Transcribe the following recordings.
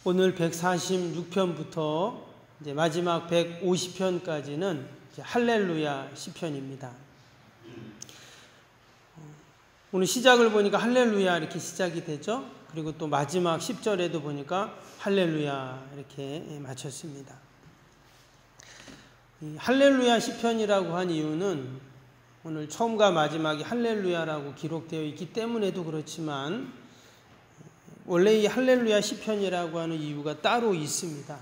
오늘 146편부터 이제 마지막 150편까지는 할렐루야 시편입니다. 오늘 시작을 보니까 할렐루야 이렇게 시작이 되죠. 그리고 또 마지막 10절에도 보니까 할렐루야 이렇게 마쳤습니다. 이 할렐루야 시편이라고 한 이유는 오늘 처음과 마지막이 할렐루야라고 기록되어 있기 때문에도 그렇지만 원래 이 할렐루야 시편이라고 하는 이유가 따로 있습니다.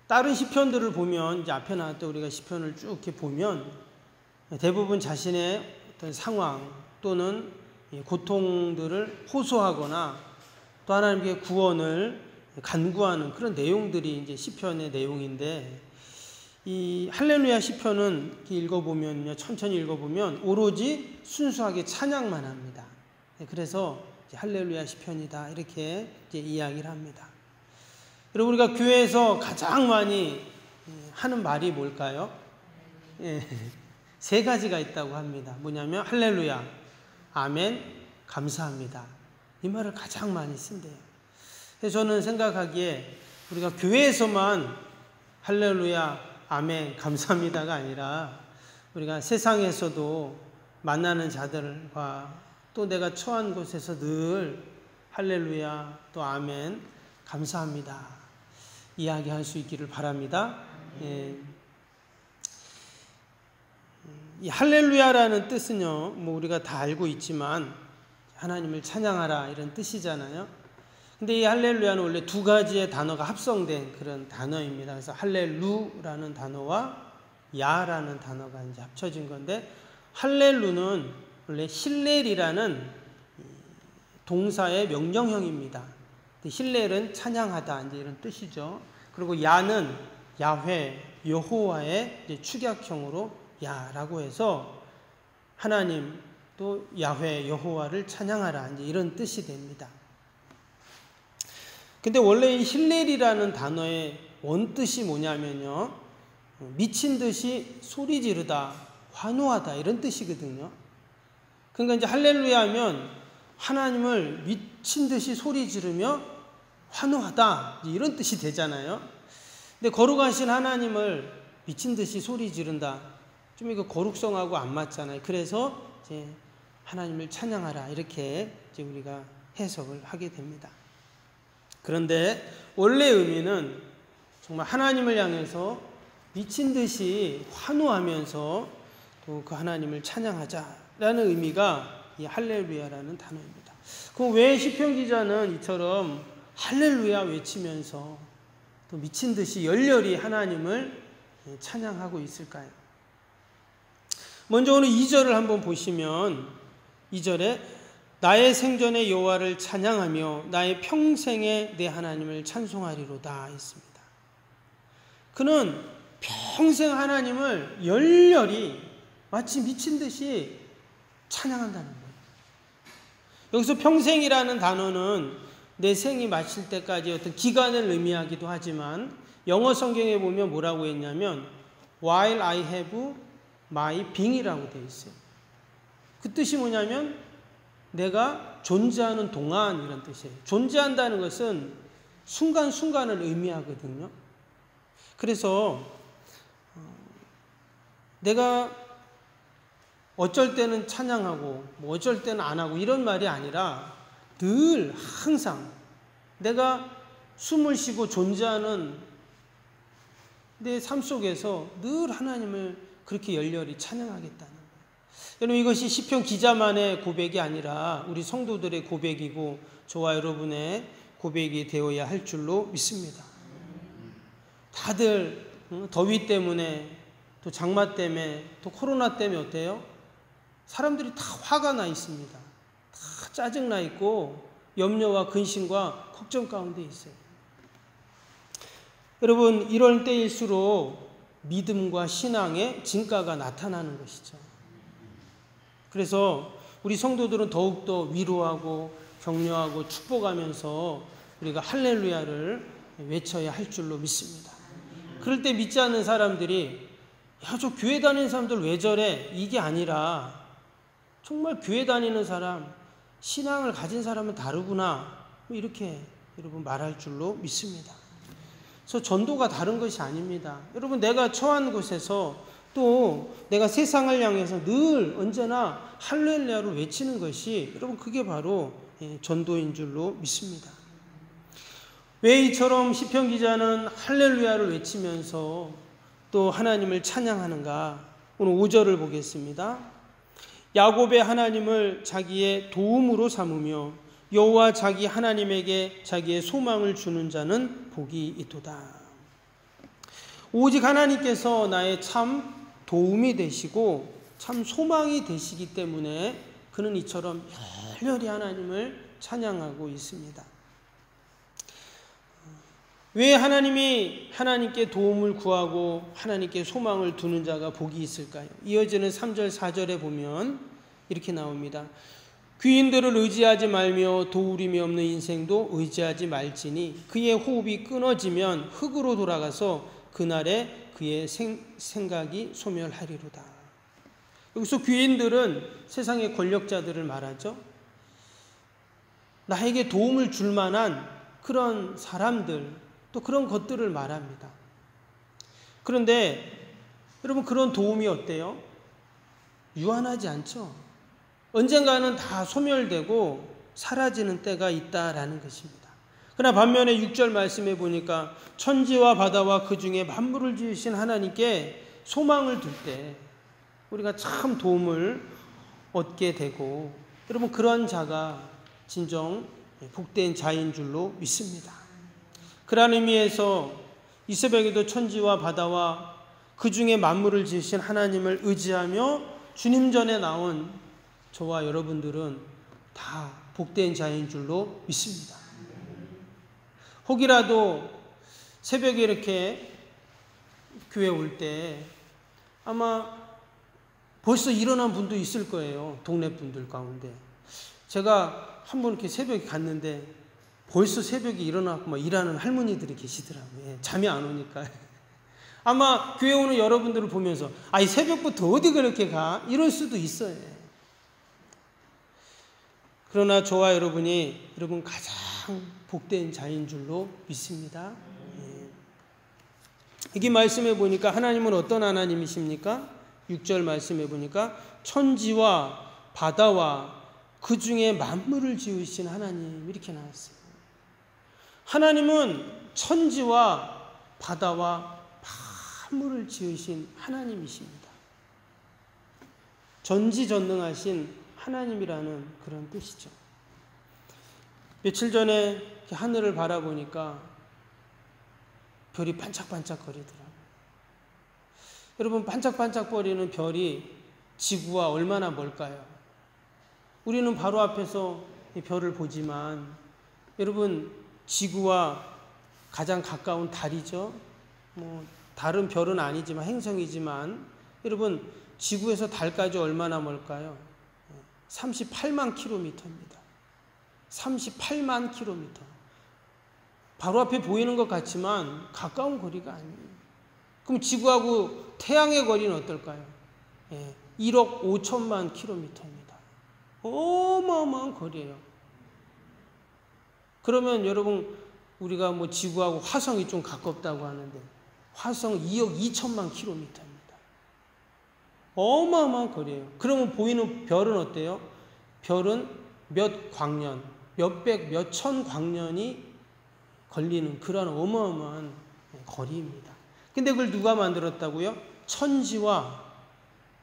다른 시편들을 보면 이제 앞에 나왔던 우리가 시편을 쭉 이렇게 보면 대부분 자신의 어떤 상황 또는 고통들을 호소하거나 또 하나님께 구원을 간구하는 그런 내용들이 이제 시편의 내용인데 이 할렐루야 시편은 읽어보면요, 천천히 읽어보면 오로지 순수하게 찬양만 합니다. 그래서 할렐루야 시편이다 이렇게 이제 이야기를 합니다. 여러분 우리가 교회에서 가장 많이 하는 말이 뭘까요? 세 가지가 있다고 합니다. 뭐냐면 할렐루야, 아멘, 감사합니다. 이 말을 가장 많이 쓴대요. 그래서 저는 생각하기에 우리가 교회에서만 할렐루야, 아멘, 감사합니다가 아니라 우리가 세상에서도 만나는 자들과 또 내가 처한 곳에서 늘 할렐루야 또 아멘 감사합니다 이야기할 수 있기를 바랍니다. 이 할렐루야라는 뜻은요, 뭐 우리가 다 알고 있지만 하나님을 찬양하라 이런 뜻이잖아요. 근데 이 할렐루야는 원래 두 가지의 단어가 합성된 그런 단어입니다. 그래서 할렐루라는 단어와 야라는 단어가 이제 합쳐진 건데, 할렐루는 원래 힐렐이라는 동사의 명령형입니다. 힐렐은 찬양하다 이제 이런 뜻이죠. 그리고 야는 야훼, 여호와의 이제 축약형으로 야라고 해서 하나님 또 야훼, 여호와를 찬양하라 이제 이런 뜻이 됩니다. 근데 원래 이 힐렐이라는 단어의 원뜻이 뭐냐면요, 미친 듯이 소리 지르다, 환호하다 이런 뜻이거든요. 그러니까 이제 할렐루야 하면 하나님을 미친 듯이 소리 지르며 환호하다 이런 뜻이 되잖아요. 근데 거룩하신 하나님을 미친 듯이 소리 지른다, 좀 이거 거룩성하고 안 맞잖아요. 그래서 이제 하나님을 찬양하라 이렇게 이제 우리가 해석을 하게 됩니다. 그런데 원래 의미는 정말 하나님을 향해서 미친 듯이 환호하면서 또 그 하나님을 찬양하자라는 의미가 이 할렐루야라는 단어입니다. 그럼 왜 시편 기자는 이처럼 할렐루야 외치면서 또 미친 듯이 열렬히 하나님을 찬양하고 있을까요? 먼저 오늘 2절을 한번 보시면 2절에 나의 생전에 여호와를 찬양하며 나의 평생에 내 하나님을 찬송하리로다 있습니다. 그는 평생 하나님을 열렬히 마치 미친 듯이 찬양한다는 거예요. 여기서 평생이라는 단어는 내 생이 마칠 때까지 어떤 기간을 의미하기도 하지만 영어 성경에 보면 뭐라고 했냐면 while I have my being이라고 되어 있어요. 그 뜻이 뭐냐면 내가 존재하는 동안 이런 뜻이에요. 존재한다는 것은 순간순간을 의미하거든요. 그래서 내가 어쩔 때는 찬양하고 뭐 어쩔 때는 안 하고 이런 말이 아니라 늘 항상 내가 숨을 쉬고 존재하는 내 삶 속에서 늘 하나님을 그렇게 열렬히 찬양하겠다는 거예요. 여러분 이것이 시편 기자만의 고백이 아니라 우리 성도들의 고백이고 저와 여러분의 고백이 되어야 할 줄로 믿습니다. 다들 더위 때문에 또 장마 때문에 또 코로나 때문에 어때요? 사람들이 다 화가 나 있습니다. 다 짜증나 있고 염려와 근심과 걱정 가운데 있어요. 여러분 이럴 때일수록 믿음과 신앙의 진가가 나타나는 것이죠. 그래서 우리 성도들은 더욱더 위로하고 격려하고 축복하면서 우리가 할렐루야를 외쳐야 할 줄로 믿습니다. 그럴 때 믿지 않는 사람들이 야, 저 교회 다니는 사람들 왜 저래? 이게 아니라 정말 교회 다니는 사람, 신앙을 가진 사람은 다르구나. 이렇게 여러분 말할 줄로 믿습니다. 그래서 전도가 다른 것이 아닙니다. 여러분 내가 처한 곳에서 또 내가 세상을 향해서 늘 언제나 할렐루야를 외치는 것이 여러분 그게 바로 전도인 줄로 믿습니다. 왜 이처럼 시편 기자는 할렐루야를 외치면서 또 하나님을 찬양하는가? 오늘 5절을 보겠습니다. 야곱의 하나님을 자기의 도움으로 삼으며 여호와 자기 하나님에게 자기의 소망을 주는 자는 복이 있도다. 오직 하나님께서 나의 참 도움이 되시고 참 소망이 되시기 때문에 그는 이처럼 열렬히 하나님을 찬양하고 있습니다. 왜 하나님이 하나님께 도움을 구하고 하나님께 소망을 두는 자가 복이 있을까요? 이어지는 3절 4절에 보면 이렇게 나옵니다. 귀인들을 의지하지 말며 도우림이 없는 인생도 의지하지 말지니 그의 호흡이 끊어지면 흙으로 돌아가서 그날에 그의 생각이 소멸하리로다. 여기서 귀인들은 세상의 권력자들을 말하죠. 나에게 도움을 줄 만한 그런 사람들 또 그런 것들을 말합니다. 그런데 여러분 그런 도움이 어때요? 유한하지 않죠? 언젠가는 다 소멸되고 사라지는 때가 있다라는 것입니다. 그러나 반면에 6절 말씀해 보니까 천지와 바다와 그 중에 만물을 지으신 하나님께 소망을 둘 때 우리가 참 도움을 얻게 되고 여러분 그런 자가 진정 복된 자인 줄로 믿습니다. 그런 의미에서 이 새벽에도 천지와 바다와 그 중에 만물을 지으신 하나님을 의지하며 주님 전에 나온 저와 여러분들은 다 복된 자인 줄로 믿습니다. 혹이라도 새벽에 이렇게 교회 올 때 아마 벌써 일어난 분도 있을 거예요. 동네 분들 가운데. 제가 한번 이렇게 새벽에 갔는데 벌써 새벽에 일어나고 막 일하는 할머니들이 계시더라고요. 잠이 안 오니까. 아마 교회 오는 여러분들을 보면서 이 새벽부터 어디 그렇게 가? 이럴 수도 있어요. 그러나 저와 여러분이 여러분 가장 복된 자인 줄로 믿습니다. 여기 말씀해 보니까 하나님은 어떤 하나님이십니까? 6절 말씀해 보니까 천지와 바다와 그 중에 만물을 지으신 하나님 이렇게 나왔어요. 하나님은 천지와 바다와 만물을 지으신 하나님이십니다. 전지전능하신 하나님이라는 그런 뜻이죠. 며칠 전에 하늘을 바라보니까 별이 반짝반짝거리더라고요. 여러분 반짝반짝거리는 별이 지구와 얼마나 멀까요? 우리는 바로 앞에서 이 별을 보지만 여러분 지구와 가장 가까운 달이죠. 다른 별은 아니지만 행성이지만 여러분 지구에서 달까지 얼마나 멀까요? 38만 킬로미터입니다. 38만 킬로미터. 바로 앞에 보이는 것 같지만 가까운 거리가 아니에요. 그럼 지구하고 태양의 거리는 어떨까요? 1억 5천만 킬로미터입니다. 어마어마한 거리예요. 그러면 여러분 우리가 지구하고 화성이 좀 가깝다고 하는데 화성 2억 2천만 킬로미터입니다. 어마어마한 거리예요. 그러면 보이는 별은 어때요? 별은 몇 광년, 몇백, 몇천 광년이 걸리는 그런 어마어마한 거리입니다. 근데 그걸 누가 만들었다고요? 천지와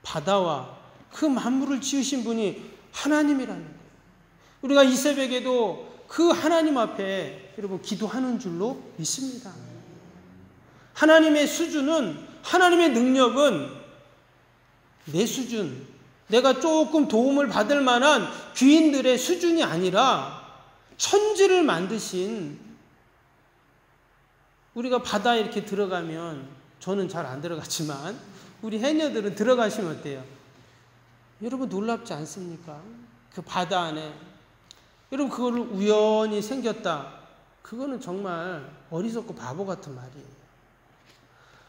바다와 그 만물을 지으신 분이 하나님이라는 거예요. 우리가 이 새벽에도 그 하나님 앞에 여러분 기도하는 줄로 믿습니다. 하나님의 수준은, 하나님의 능력은 내 수준, 내가 조금 도움을 받을 만한 귀인들의 수준이 아니라 천지를 만드신, 우리가 바다에 이렇게 들어가면, 저는 잘 안 들어갔지만 우리 해녀들은 들어가시면 어때요? 여러분 놀랍지 않습니까? 그 바다 안에 여러분 그거를 우연히 생겼다, 그거는 정말 어리석고 바보 같은 말이에요.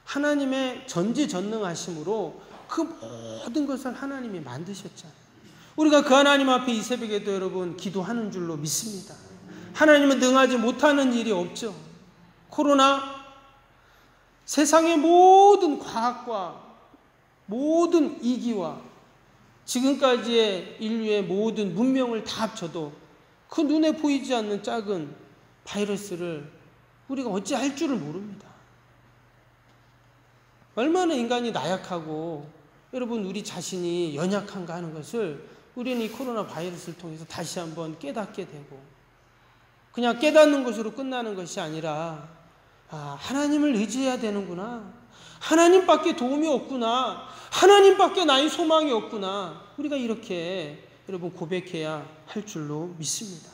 하나님의 전지전능하심으로 그 모든 것을 하나님이 만드셨잖아요. 우리가 그 하나님 앞에 이 새벽에도 여러분 기도하는 줄로 믿습니다. 하나님은 능하지 못하는 일이 없죠. 코로나, 세상의 모든 과학과 모든 이기와 지금까지의 인류의 모든 문명을 다 합쳐도 그 눈에 보이지 않는 작은 바이러스를 우리가 어찌할 줄을 모릅니다. 얼마나 인간이 나약하고 여러분 우리 자신이 연약한가 하는 것을 우리는 이 코로나 바이러스를 통해서 다시 한번 깨닫게 되고, 그냥 깨닫는 것으로 끝나는 것이 아니라 하나님을 의지해야 되는구나, 하나님밖에 도움이 없구나, 하나님밖에 나의 소망이 없구나, 우리가 이렇게 여러분 고백해야 할 줄로 믿습니다.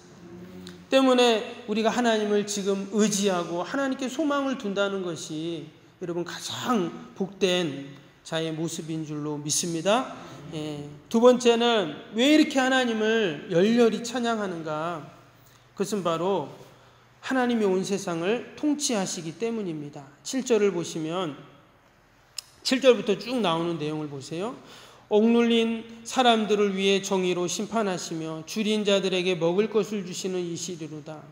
때문에 우리가 하나님을 지금 의지하고 하나님께 소망을 둔다는 것이 여러분 가장 복된 자의 모습인 줄로 믿습니다. 두 번째는 왜 이렇게 하나님을 열렬히 찬양하는가? 그것은 바로 하나님이 온 세상을 통치하시기 때문입니다. 7절을 보시면 7절부터 쭉 나오는 내용을 보세요. 억눌린 사람들을 위해 정의로 심판하시며 줄인 자들에게 먹을 것을 주시는 이시리로다.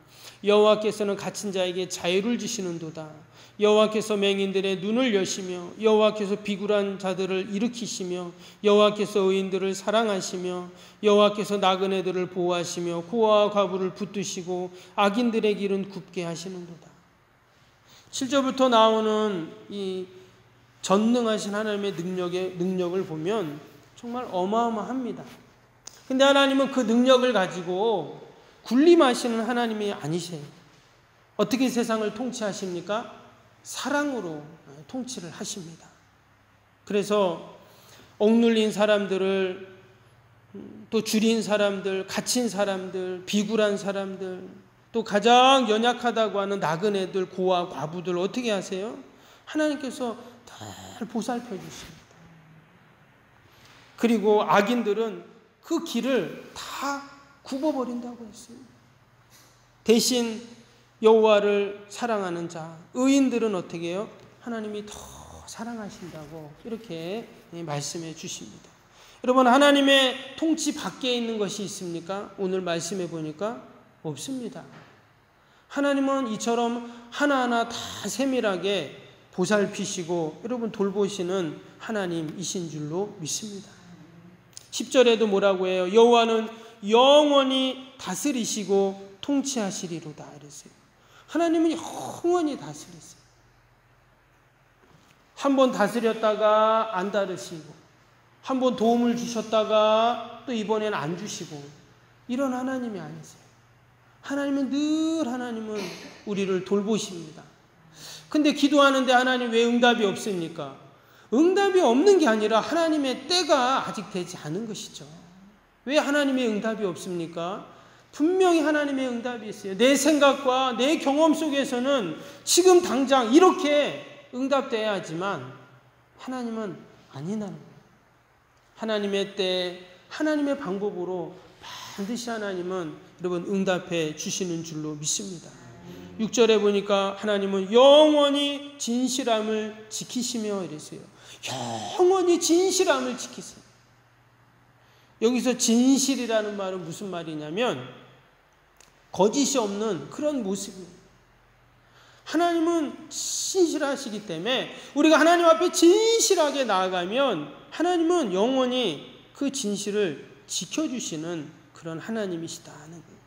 여호와께서는 갇힌 자에게 자유를 주시는도다. 여호와께서 맹인들의 눈을 여시며 여호와께서 비굴한 자들을 일으키시며 여호와께서 의인들을 사랑하시며 여호와께서 나그네들을 보호하시며 고아와 과부를 붙드시고 악인들의 길은 굽게 하시는도다. 7절부터 나오는 이 전능하신 하나님의 능력을 보면 정말 어마어마합니다. 근데 하나님은 그 능력을 가지고 군림하시는 하나님이 아니세요. 어떻게 세상을 통치하십니까? 사랑으로 통치를 하십니다. 그래서 억눌린 사람들을, 또 줄인 사람들, 갇힌 사람들, 비굴한 사람들, 또 가장 연약하다고 하는 나그네들, 고아, 과부들 어떻게 하세요? 하나님께서 잘 보살펴 주십니다. 그리고 악인들은 그 길을 다 굽어버린다고 했어요. 대신 여호와를 사랑하는 자, 의인들은 어떻게 해요? 하나님이 더 사랑하신다고 이렇게 말씀해 주십니다. 여러분, 하나님의 통치 밖에 있는 것이 있습니까? 오늘 말씀해 보니까 없습니다. 하나님은 이처럼 하나하나 다 세밀하게 보살피시고 여러분 돌보시는 하나님이신 줄로 믿습니다. 10절에도 뭐라고 해요? 여호와는 영원히 다스리시고 통치하시리로다 이랬어요. 하나님은 영원히 다스리세요. 한번 다스렸다가 안 다르시고, 한번 도움을 주셨다가 또 이번에는 안 주시고, 이런 하나님이 아니세요. 하나님은 우리를 돌보십니다. 근데 기도하는데 하나님 왜 응답이 없습니까? 응답이 없는 게 아니라 하나님의 때가 아직 되지 않은 것이죠. 왜 하나님의 응답이 없습니까? 분명히 하나님의 응답이 있어요. 내 생각과 내 경험 속에서는 지금 당장 이렇게 응답돼야 하지만 하나님은 아니라는 거예요. 하나님의 때, 하나님의 방법으로 반드시 하나님은 여러분 응답해 주시는 줄로 믿습니다. 6절에 보니까 하나님은 영원히 진실함을 지키시며 이랬어요. 영원히 진실함을 지키세요. 여기서 진실이라는 말은 무슨 말이냐면 거짓이 없는 그런 모습이에요. 하나님은 진실하시기 때문에 우리가 하나님 앞에 진실하게 나아가면 하나님은 영원히 그 진실을 지켜주시는 그런 하나님이시다는 거예요.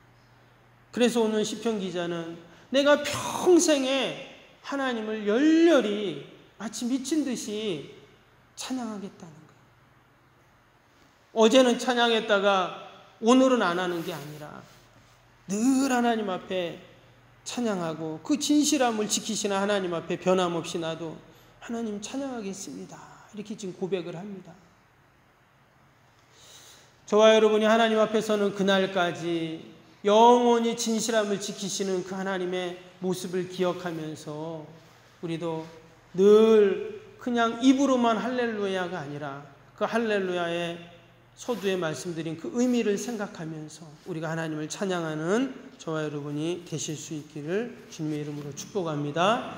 그래서 오늘 시편 기자는 내가 평생에 하나님을 열렬히 마치 미친 듯이 찬양하겠다는 거예요. 어제는 찬양했다가 오늘은 안 하는 게 아니라 늘 하나님 앞에 찬양하고 그 진실함을 지키시는 하나님 앞에 변함없이 나도 하나님 찬양하겠습니다. 이렇게 지금 고백을 합니다. 저와 여러분이 하나님 앞에서는 그날까지 영원히 진실함을 지키시는 그 하나님의 모습을 기억하면서 우리도 늘 그냥 입으로만 할렐루야가 아니라 그 할렐루야의 서두에 말씀드린 그 의미를 생각하면서 우리가 하나님을 찬양하는 저와 여러분이 되실 수 있기를 주님의 이름으로 축복합니다.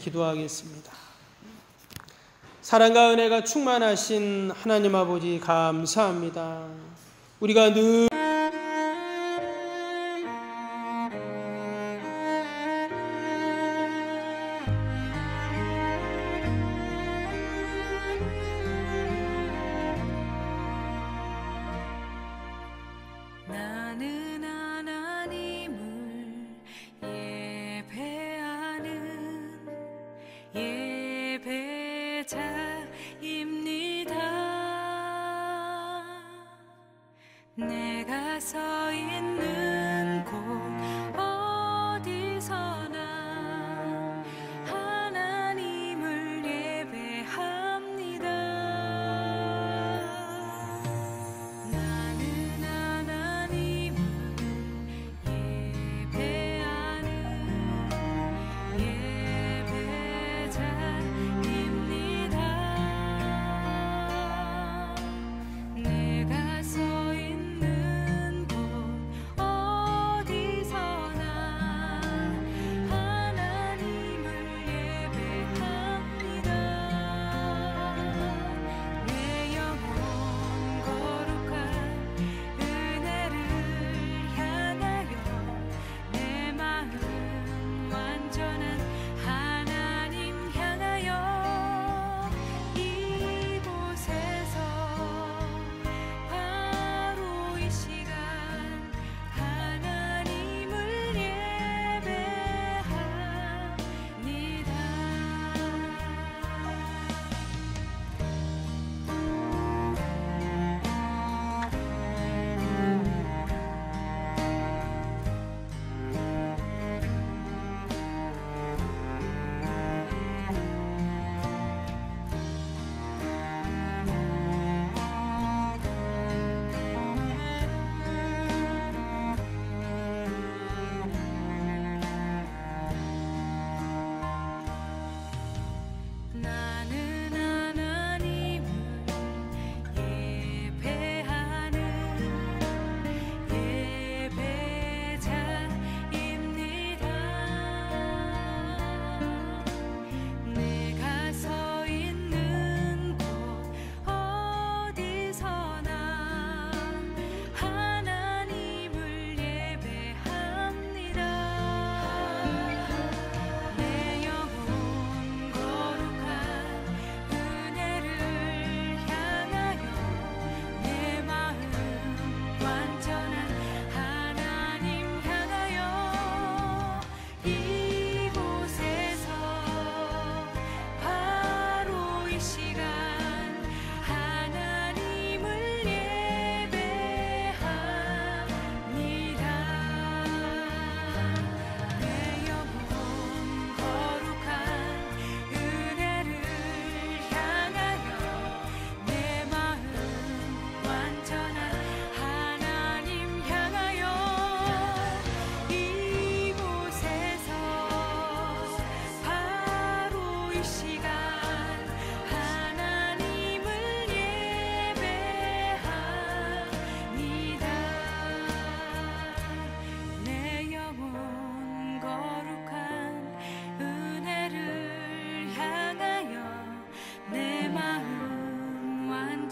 기도하겠습니다. 사랑과 은혜가 충만하신 하나님 아버지 감사합니다. 우리가 늘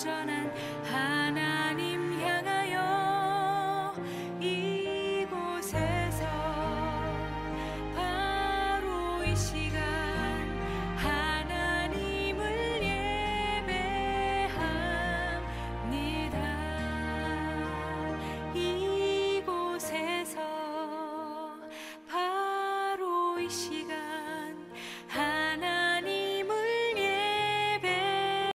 온전한 하나님 향하여 이곳에서 바로 이 시간 하나님을 예배합니다. 이곳에서 바로 이 시간